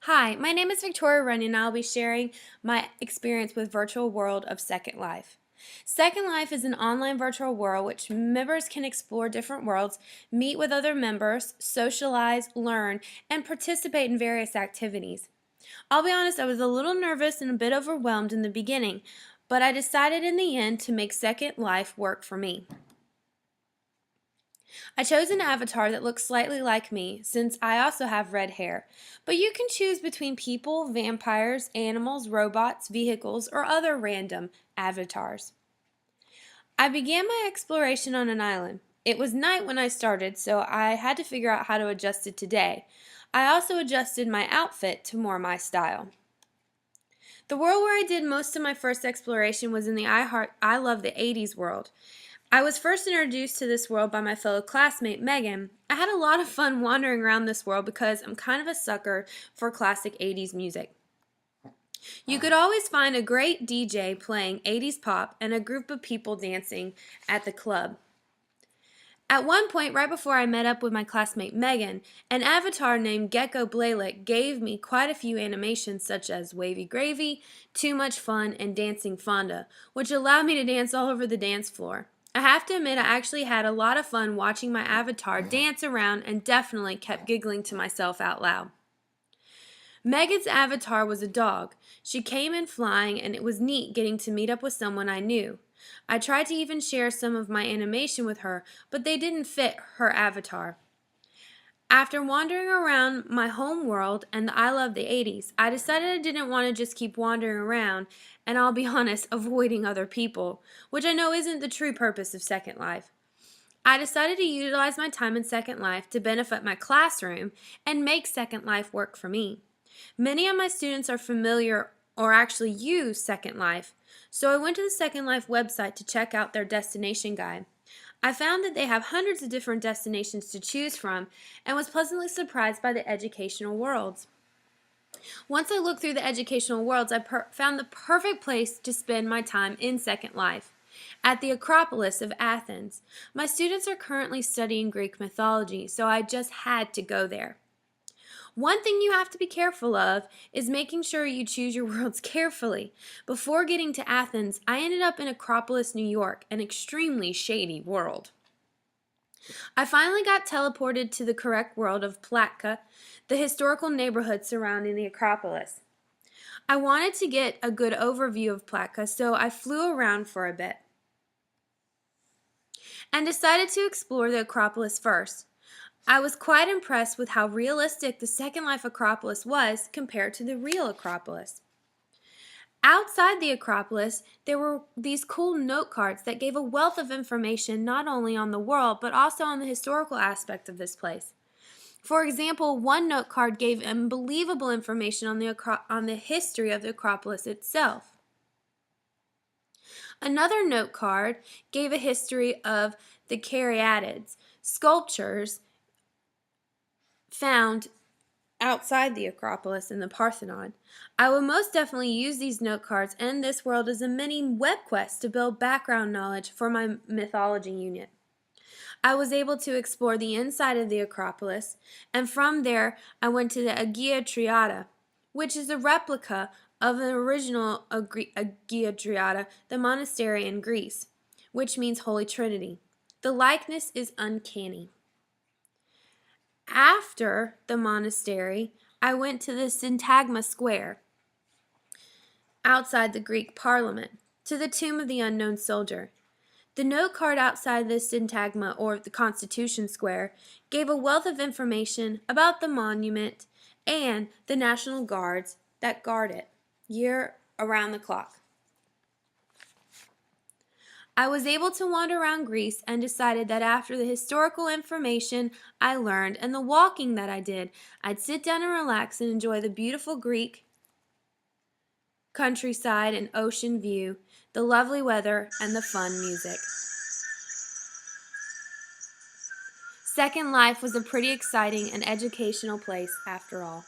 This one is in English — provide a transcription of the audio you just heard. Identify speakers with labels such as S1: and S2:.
S1: Hi, my name is Victoria Runyon and I'll be sharing my experience with Virtual World of Second Life. Second Life is an online virtual world which members can explore different worlds, meet with other members, socialize, learn, and participate in various activities. I'll be honest, I was a little nervous and a bit overwhelmed in the beginning, but I decided in the end to make Second Life work for me. I chose an avatar that looks slightly like me since I also have red hair, but you can choose between people, vampires, animals, robots, vehicles, or other random avatars. I began my exploration on an island. It was night when I started, so I had to figure out how to adjust it today. I also adjusted my outfit to more my style. The world where I did most of my first exploration was in the I Love the 80s world. I was first introduced to this world by my fellow classmate Megan. I had a lot of fun wandering around this world because I'm kind of a sucker for classic 80s music. You could always find a great DJ playing 80s pop and a group of people dancing at the club. At one point, right before I met up with my classmate Megan, an avatar named Gecko Blalik gave me quite a few animations such as Wavy Gravy, Too Much Fun, and Dancing Fonda, which allowed me to dance all over the dance floor. I have to admit, I actually had a lot of fun watching my avatar dance around and definitely kept giggling to myself out loud. Megan's avatar was a dog. She came in flying, and it was neat getting to meet up with someone I knew. I tried to even share some of my animation with her, but they didn't fit her avatar. After wandering around my home world and the I Love the 80s, I decided I didn't want to just keep wandering around and, I'll be honest, avoiding other people, which I know isn't the true purpose of Second Life. I decided to utilize my time in Second Life to benefit my classroom and make Second Life work for me. Many of my students are familiar or actually use Second Life, so I went to the Second Life website to check out their destination guide. I found that they have hundreds of different destinations to choose from and was pleasantly surprised by the educational worlds. Once I looked through the educational worlds, I found the perfect place to spend my time in Second Life. At the Acropolis of Athens. My students are currently studying Greek mythology, so I just had to go there. One thing you have to be careful of is making sure you choose your worlds carefully. Before getting to Athens, I ended up in Acropolis, New York, an extremely shady world. I finally got teleported to the correct world of Platka, the historical neighborhood surrounding the Acropolis. I wanted to get a good overview of Platka, so I flew around for a bit and decided to explore the Acropolis first. I was quite impressed with how realistic the Second Life Acropolis was compared to the real Acropolis. Outside the Acropolis, there were these cool note cards that gave a wealth of information not only on the world but also on the historical aspect of this place. For example, one note card gave unbelievable information on the history of the Acropolis itself. Another note card gave a history of the caryatids, sculptures found outside the Acropolis and the Parthenon. I will most definitely use these note cards and this world as a mini web quest to build background knowledge for my mythology unit. I was able to explore the inside of the Acropolis, and from there I went to the Agia Triada, which is a replica of an original Agia Triada, the monastery in Greece, which means Holy Trinity. The likeness is uncanny. After the monastery, I went to the Syntagma Square, outside the Greek Parliament, to the tomb of the unknown soldier. The note card outside the Syntagma, or the Constitution Square, gave a wealth of information about the monument and the National Guards that guard it, year around the clock. I was able to wander around Greece and decided that after the historical information I learned and the walking that I did, I'd sit down and relax and enjoy the beautiful Greek countryside and ocean view, the lovely weather, and the fun music. Second Life was a pretty exciting and educational place after all.